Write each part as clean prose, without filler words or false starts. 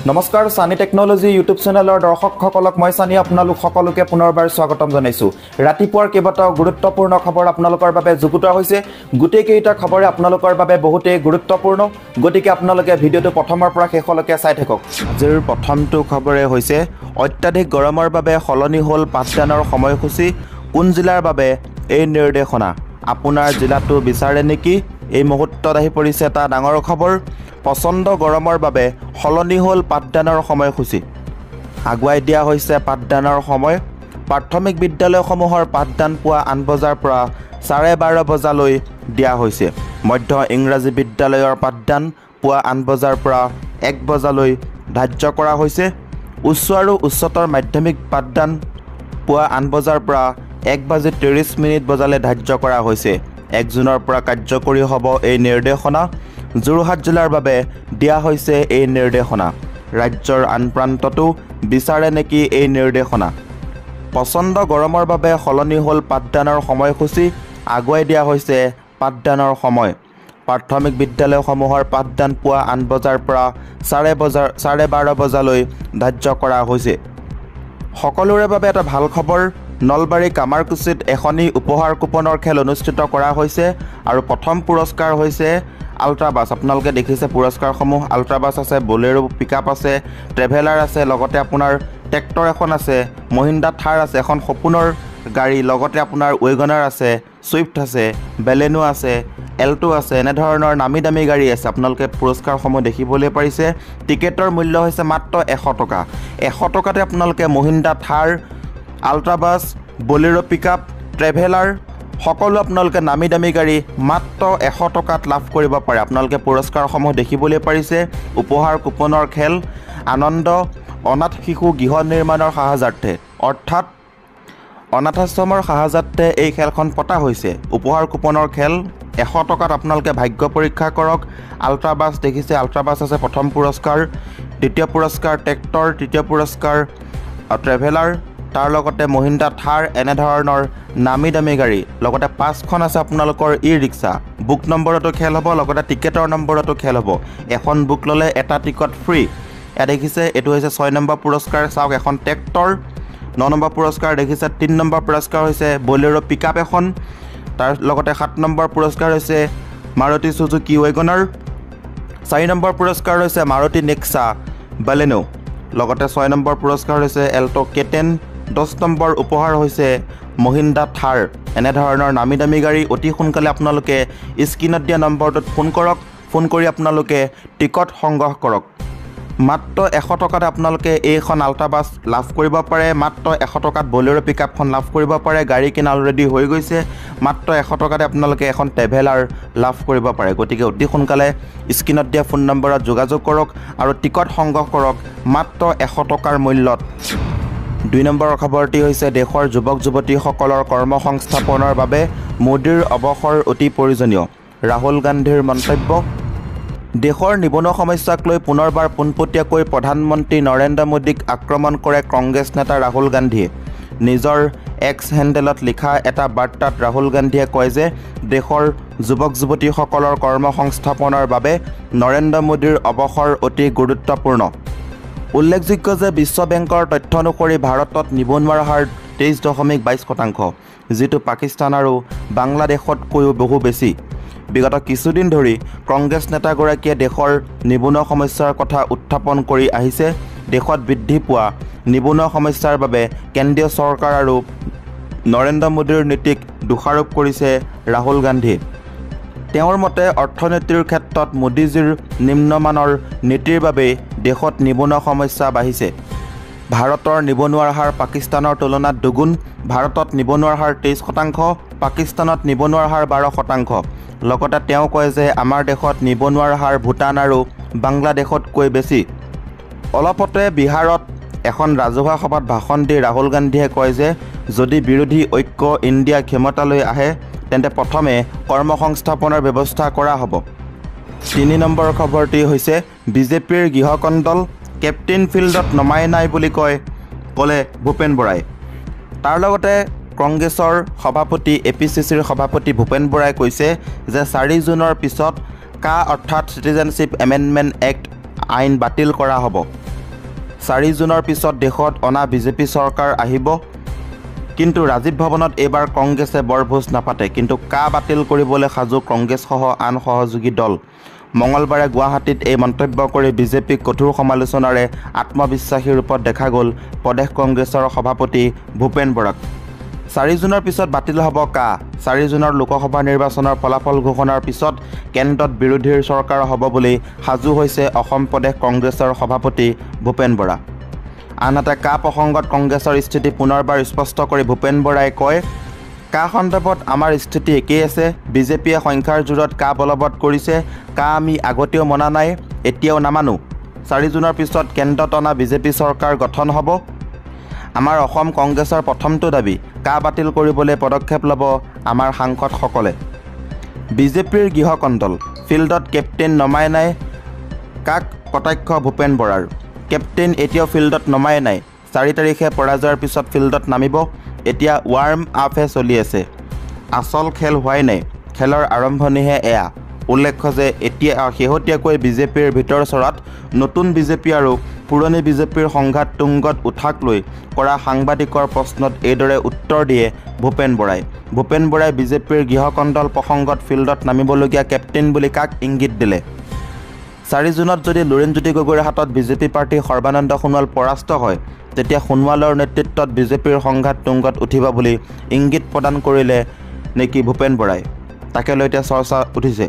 নমস্কাৰ সানি technology YouTube চেনেলৰ দৰ্শকসকলক মই সানি আপোনালোক সকলোকে পুনৰবাৰ স্বাগতম জনাইছো। ৰাতিপুৱাৰ কেইবাটাও গুৰুত্বপূৰ্ণ খবৰ আপোনালোকৰ বাবে যুগুতোৱা হৈছে। গোটেই কেইটা খবৰে আপোনালোকৰ বাবে বহুতেই গুৰুত্বপূৰ্ণ, গতিকে আপোনালোকে ভিডিঅ'টো প্ৰথমৰ পৰা শেষলৈকে চাই থাকক। আজিৰ প্ৰথমটো খবৰে হৈছে অত্যাধিক গৰমৰ বাবে সলনি হ'ল পাঠদানৰ সময়সূচী। কোন জিলাৰ বাবে এই নিৰ্দেশনা? আপোনাৰ জিলাটো বিচাৰে নেকি? এই মুহূৰ্তত আহি পৰিছে এটা ডাঙৰ খবৰ। প্ৰচণ্ড গৰমৰ বাবে সলনি হ'ল পাঠদানৰ সময়সূচী। আগুৱাই দিয়া হৈছে পাঠদানৰ সময়। প্ৰাথমিক বিদ্যালয়সমূহৰ পাঠদান পুৱা 8 বজাৰ পৰা 12:30 বজালৈ দিয়া হৈছে। মধ্য ইংৰাজী বিদ্যালয়ৰ পাঠদান পুৱা 8 বজাৰ পৰা 1 বজালৈ ধাৰ্য কৰা হৈছে। উচ্চ আৰু উচ্চতৰ মাধ্যমিক পাঠদান পুৱা 8 বজাৰ পৰা 1:30 বজালৈ ধাৰ্য কৰা হৈছে। 1 জুনৰ পৰা কাৰ্যকৰী হ'ব এই নিৰ্দেশনা। যোৰহাট জিলাৰ বাবে দিয়া হৈছে এই নিৰ্দেশনা। ৰাজ্যৰ আন প্ৰান্ততো বিচাৰে নেকি এই নিৰ্দেশনা? প্ৰচণ্ড গৰমৰ বাবে সলনি হ'ল পাঠদানৰ সময়সূচী। আগুৱাই দিয়া হৈছে পাঠদানৰ সময়। প্ৰাথমিক বিদ্যালয়সমূহৰ পাঠদান পুৱা 8 বজাৰ পৰা 12:30 বজালৈ ধাৰ্য কৰা হৈছে। সকলোৰে বাবে এটা ভাল খবৰ। নলবাৰী কামাৰকুছিত এখনি উপহাৰ কুপনৰ খেল অনুষ্ঠিত কৰা হৈছে আৰু প্ৰথম পুৰস্কাৰ হৈছে আল্ট্ৰাবাছ। আপোনালোকে দেখিছে পুৰস্কাৰসমূহ। আল্ট্ৰাবাছ আছে, বলেৰো পিকআপ আছে, ট্ৰেভেলাৰ আছে, লগতে আপোনাৰ ট্ৰেক্টৰ এখন আছে, মহিন্দ্ৰা থাৰ আছে, এখন সপোনৰ গাড়ী, লগতে আপোনাৰ ৱেগনাৰ আছে, ছুইফ্ট আছে, বেলেনো আছে, এল্টো আছে, এনেধৰণৰ নামী দামী গাড়ী আছে। আপোনালোকে পুৰস্কাৰসমূহ দেখিবলৈ পাৰিছে। টিকেটৰ মূল্য হৈছে মাত্ৰ 100 টকা। 100 টকাতে আপোনালোকে মহিন্দ্ৰা থাৰ, আল্ট্ৰাবাছ, বলেৰো পিকআপ, ট্ৰেভেলাৰ সকলো আপোনালোকে নামী দামী গাড়ী মাত্ৰ 100 টকাত লাভ কৰিব পাৰে। আপোনালোকে পুৰস্কাৰসমূহ দেখিবলৈ পাৰিছে। উপহাৰ কুপনৰ খেল আনন্দ অনাথ শিশু গৃহ নিৰ্মাণৰ সাহায্যাৰ্থে, অৰ্থাৎ অনাথাশ্ৰমৰ সাহায্যাৰ্থে এই খেলখন পতা হৈছে। উপহাৰ কুপনৰ খেল 100 টকাত আপোনালোকে ভাগ্য পৰীক্ষা কৰক। আল্ট্ৰাবাছ দেখিছে, আল্ট্ৰাবাছ আছে প্ৰথম পুৰস্কাৰ, দ্বিতীয় পুৰস্কাৰ ট্ৰেক্টৰ, তৃতীয় পুৰস্কাৰ ট্ৰেভেলাৰ, তাৰ লগতে মহিন্দ্ৰা থাৰ, এনেধৰণৰ নামী দামী গাড়ী, লগতে 5খন আছে আপোনালোকৰ ই ৰিক্সা। বুক নম্বৰতো খেল হ'ব, লগতে টিকেটৰ নম্বৰতো খেল হ'ব। এখন বুক ল'লে এটা টিকট ফ্ৰী। ইয়াত দেখিছে এইটো হৈছে 6 নম্বৰ পুৰস্কাৰ। চাওক এখন ট্ৰেক্টৰ। 9 নম্বৰ পুৰস্কাৰ দেখিছে। 3 নম্বৰ পুৰস্কাৰ হৈছে বলেৰো পিকআপ এখন। তাৰ লগতে 7 নম্বৰ পুৰস্কাৰ হৈছে মাৰুতি চুজুকি ৱেগনাৰ। 4 নম্বৰ পুৰস্কাৰ হৈছে মাৰুতি নেক্সা বেলেনো। লগতে 6 নম্বৰ পুৰস্কাৰ হৈছে এল্টো কেটেন। 10 নম্বৰ উপহাৰ হৈছে মহিন্দ্ৰা থাৰ। এনেধৰণৰ নামী দামী গাড়ী অতি সোনকালে আপোনালোকে স্ক্ৰীণত দিয়া নম্বৰটোত ফোন কৰক। ফোন কৰি আপোনালোকে টিকট সংগ্ৰহ কৰক। মাত্ৰ 100 টকাত আপোনালোকে এইখন আল্ট্ৰাবাছ লাভ কৰিব পাৰে। মাত্ৰ 100 টকাত বলেৰো পিকআপখন লাভ কৰিব পাৰে। গাড়ী কিনা অলৰেডি হৈ গৈছে। মাত্ৰ 100 টকাতে আপোনালোকে এখন ট্ৰেভেলাৰ লাভ কৰিব পাৰে। গতিকে অতি সোনকালে স্ক্ৰীণত দিয়া ফোন নম্বৰত যোগাযোগ কৰক আৰু টিকট সংগ্ৰহ কৰক মাত্ৰ 100 টকাৰ মূল্যত। 2 নম্বৰ খবৰটি হৈছে দেশৰ যুৱক যুৱতীসকলৰ কৰ্মসংস্থাপনৰ বাবে মোদীৰ অৱসৰ অতি প্ৰয়োজনীয়। ৰাহুল গান্ধীৰ মন্তব্য। দেশৰ নিবনুৱা সমস্যাক লৈ পুনৰবাৰ পোনপটীয়াকৈ প্ৰধানমন্ত্ৰী নৰেন্দ্ৰ মোদীক আক্ৰমণ কৰে কংগ্ৰেছ নেতা ৰাহুল গান্ধীয়ে। নিজৰ এক্স হেণ্ডেলত লিখা এটা বাৰ্তাত ৰাহুল গান্ধীয়ে কয় যে দেশৰ যুৱক যুৱতীসকলৰ কৰ্মসংস্থাপনৰ বাবে নৰেন্দ্ৰ মোদীৰ অৱসৰ অতি গুৰুত্বপূৰ্ণ। উল্লেখযোগ্য যে বিশ্ব বেংকৰ তথ্য অনুসৰি ভাৰতত নিবনুৱাৰ হাৰ 23.22%, যিটো পাকিস্তান আৰু বাংলাদেশতকৈও বহু বেছি। বিগত কিছুদিন ধৰি কংগ্ৰেছ নেতাগৰাকীয়ে দেশৰ নিবনুৱা সমস্যাৰ কথা উত্থাপন কৰি আহিছে। দেশত বৃদ্ধি পোৱা নিবনুৱা সমস্যাৰ বাবে কেন্দ্ৰীয় চৰকাৰ আৰু নৰেন্দ্ৰ মোদীৰ নীতিক দোষাৰোপ কৰিছে ৰাহুল গান্ধীয়ে। তেওঁৰ মতে অৰ্থনীতিৰ ক্ষেত্ৰত মোদীজীৰ নিম্নমানৰ নীতিৰ বাবেই দেশত নিবনুৱা সমস্যা বাঢ়িছে। ভাৰতৰ নিবনুৱাৰ হাৰ পাকিস্তানৰ তুলনাত দুগুণ। ভাৰতত নিবনুৱাৰ হাৰ 23%, পাকিস্তানত নিবনুৱাৰ হাৰ 12%। লগতে তেওঁ কয় যে আমাৰ দেশত নিবনুৱাৰ হাৰ ভূটান আৰু বাংলাদেশতকৈ বেছি। অলপতে বিহাৰত এখন ৰাজহুৱা সভাত ভাষণ দি ৰাহুল গান্ধীয়ে কয় যে যদি বিৰোধী ঐক্য ইণ্ডিয়া ক্ষমতালৈ আহে তেন্তে প্ৰথমে কৰ্মসংস্থাপনৰ ব্যৱস্থা কৰা হ'ব। 3 নম্বৰ খবৰটি হৈছে বিজেপিৰ গৃহকন্দল। কেপ্টেইন ফিল্ডত নমাই নাই বুলি ক'লে ভূপেন বৰাই। তাৰ লগতে কংগ্ৰেছৰ সভাপতি APCCৰ সভাপতি ভূপেন বৰাই কৈছে যে 4 জুনৰ পিছত অৰ্থাৎ চিটিজেনশ্বিপ এমেণ্ডমেণ্ট এক্ট আইন বাতিল কৰা হ'ব। 4 জুনৰ পিছত দেশত অনা বিজেপি চৰকাৰ আহিব কিন্তু ৰাজীৱ ভৱনত এবাৰ কংগ্ৰেছে বৰভোজ নাপাতে কিন্তু কা বাতিল কৰিবলৈ সাজু কংগ্ৰেছ সহ আন সহযোগী দল মঙলবাৰে গুৱাহাটীত এই মন্তব্য কৰি বিজেপিক কঠোৰ সমালোচনাৰে আত্মবিশ্বাসী ৰূপত দেখা গ'ল প্ৰদেশ কংগ্ৰেছৰ সভাপতি ভূপেন বৰাক 4 জুনৰ পিছত বাতিল হ'ব কা 4 জুনৰ লোকসভা নিৰ্বাচনৰ ফলাফল ঘোষণাৰ পিছত কেন্দ্ৰত বিৰোধীৰ চৰকাৰ হ'ব বুলি সাজু হৈছে অসম প্ৰদেশ কংগ্ৰেছৰ সভাপতি ভূপেন বৰা আনহাতে কা প্ৰসংগত কংগ্ৰেছৰ স্থিতি পুনৰবাৰ স্পষ্ট কৰি ভূপেন বৰাই কয় কা সন্দৰ্ভত আমাৰ স্থিতি একেই আছে বিজেপিয়ে সংখ্যাৰ জোৰত কা বলবৎ কৰিছে কা আমি আগতেও মনা নাই এতিয়াও নামানো 4 জুনৰ পিছত কেন্দ্ৰত অনা বিজেপি চৰকাৰ গঠন হ'ব আমাৰ অসম কংগ্ৰেছৰ প্ৰথমটো দাবী কা বাতিল কৰিবলৈ পদক্ষেপ ল'ব আমাৰ সাংসদসকলে বিজেপিৰ গৃহকণ্ডল ফিল্ডত কেপ্টেইন নমাই নাই কাক কটাক্ষ ভূপেন বৰাৰ কেপ্টেইন এতিয়াও ফিল্ডত নমাই নাই 4 তাৰিখে পৰাজয়ৰ পিছত ফিল্ডত নামিব এতিয়া ৱাৰ্ম আপহে চলি আছে আসল খেল হোৱাই নাই খেলৰ আৰম্ভণিহে এয়া উল্লেখ্য যে এতিয়া শেহতীয়াকৈ বিজেপিৰ ভিতৰ চৰাত নতুন বিজেপি আৰু পুৰণি বিজেপিৰ সংঘাত তুংগত উঠাক লৈ কৰা সাংবাদিকৰ প্ৰশ্নত এইদৰে উত্তৰ দিয়ে ভূপেন বৰাই বিজেপিৰ গৃহকণ্ডল প্ৰসংগত ফিল্ডত নামিবলগীয়া কেপ্টেইন বুলি কাক ইংগিত দিলে 4 জুনত যদি লুৰিণজ্যোতি গগৈৰ হাতত বিজেপি প্ৰাৰ্থী সৰ্বানন্দ সোণোৱাল পৰাস্ত হয় তেতিয়া সোণোৱালৰ নেতৃত্বত বিজেপিৰ সংঘাত তুংগত উঠিব বুলি ইংগিত প্ৰদান কৰিলে নেকি ভূপেন বৰাই তাকে লৈ এতিয়া চৰ্চা উঠিছে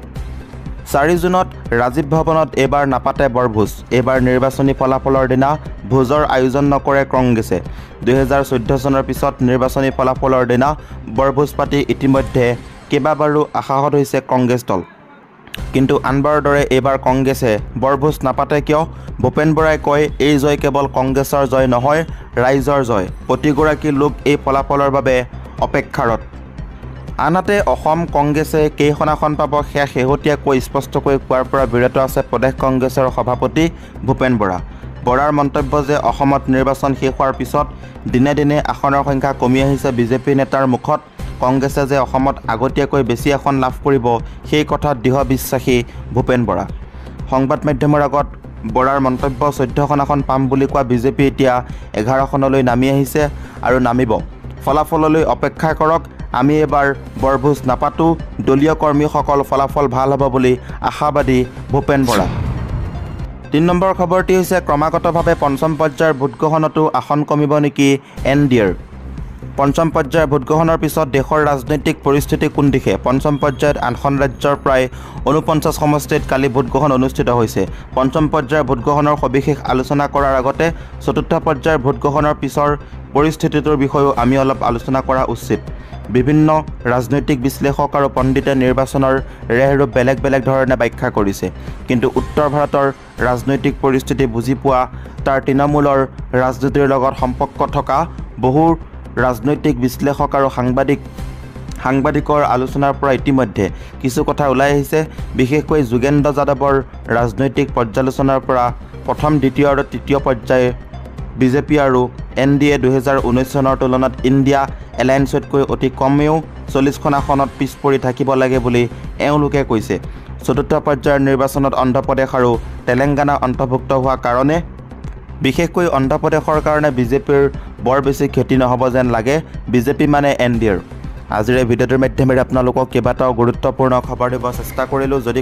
4 জুনত ৰাজীৱ ভৱনত এবাৰ নাপাতে বৰভোজ এবাৰ নিৰ্বাচনী ফলাফলৰ দিনা ভোজৰ আয়োজন নকৰে কংগ্ৰেছে 2014 চনৰ পিছত নিৰ্বাচনী ফলাফলৰ দিনা বৰভোজ পাতি ইতিমধ্যে কেইবাবাৰো আশাহত হৈছে কংগ্ৰেছ দল কিন্তু আনবাৰৰ দৰে এইবাৰ কংগ্ৰেছে বৰভোজ নাপাতে কিয় ভূপেন বৰাই কয় এই জয় কেৱল কংগ্ৰেছৰ জয় নহয় ৰাইজৰ জয় প্ৰতিগৰাকী লোক এই ফলাফলৰ বাবে অপেক্ষাৰত আনহাতে অসম কংগ্ৰেছে কেইখন আসন পাব সেয়া শেহতীয়াকৈ স্পষ্টকৈ কোৱাৰ পৰা বিৰত আছে প্ৰদেশ কংগ্ৰেছৰ সভাপতি ভূপেন বৰাৰ মন্তব্য যে অসমত নিৰ্বাচন শেষ হোৱাৰ পিছত দিনে দিনে আসনৰ সংখ্যা কমি আহিছে বিজেপি নেতাৰ মুখত কংগ্ৰেছে যে অসমত আগতীয়াকৈ বেছি আসন লাভ কৰিব সেই কথাত দৃঢ় বিশ্বাসী ভূপেন বৰা সংবাদ মাধ্যমৰ আগত বৰাৰ মন্তব্য 14খন আসন পাম বুলি কোৱা বিজেপি এতিয়া 11 খনলৈ নামি আহিছে আৰু নামিব ফলাফললৈ অপেক্ষা কৰক আমি এবাৰ বৰভোজ নাপাতো দলীয় কৰ্মীসকল ফলাফল ভাল হ'ব বুলি আশাবাদী ভূপেন বৰা 3 নম্বৰ খবৰটি হৈছে ক্ৰমাগতভাৱে পঞ্চম পৰ্যায়ৰ ভোটগ্ৰহণতো আসন কমিব নেকি এনডিএৰ পঞ্চম পৰ্যায়ৰ ভোটগ্ৰহণৰ পিছত দেশৰ ৰাজনৈতিক পৰিস্থিতি কোন দিশে পঞ্চম পৰ্যায়ত 8খন ৰাজ্যৰ প্ৰায় 49 সমষ্টিত কালি ভোটগ্ৰহণ অনুষ্ঠিত হৈছে পঞ্চম পৰ্যায়ৰ ভোটগ্ৰহণৰ সবিশেষ আলোচনা কৰাৰ আগতে চতুৰ্থ পৰ্যায়ৰ ভোটগ্ৰহণৰ পিছৰ পৰিস্থিতিটোৰ বিষয়েও আমি অলপ আলোচনা কৰা উচিত বিভিন্ন ৰাজনৈতিক বিশ্লেষক আৰু পণ্ডিতে নিৰ্বাচনৰ ৰেহৰূপ বেলেগ ধৰণে ব্যাখ্যা কৰিছে কিন্তু উত্তৰ ভাৰতৰ ৰাজনৈতিক পৰিস্থিতি বুজি পোৱা তাৰ তৃণমূলৰ ৰাজনীতিৰ লগত সম্পৰ্ক থকা বহু ৰাজনৈতিক বিশ্লেষক আৰু সাংবাদিকৰ আলোচনাৰ পৰা ইতিমধ্যে কিছু কথা ওলাই আহিছে বিশেষকৈ যোগেন্দ্ৰ যাদৱৰ ৰাজনৈতিক পৰ্যালোচনাৰ পৰা প্ৰথম দ্বিতীয় আৰু তৃতীয় পৰ্যায় বিজেপি আৰু এনডিএ 2019 চনৰ তুলনাত ইণ্ডিয়া এলায়েন্সতকৈ অতি কমেও 40খন আসনত পিছ পৰি থাকিব লাগে বুলি এওঁলোকে কৈছে চতুৰ্থ পৰ্যায়ৰ নিৰ্বাচনত অন্ধ্ৰপ্ৰদেশ আৰু তেলেংগানা অন্তৰ্ভুক্ত হোৱা কাৰণে বিশেষকৈ অন্ধ্ৰপ্ৰদেশৰ কাৰণে বিজেপিৰ বৰ বেছি ক্ষতি নহ'ব যেন লাগে বিজেপি মানে এনডিএৰ আজিৰ এই ভিডিঅ'টোৰ মাধ্যমেৰে আপোনালোকক কেইবাটাও গুৰুত্বপূৰ্ণ খবৰ দিব চেষ্টা কৰিলোঁ যদি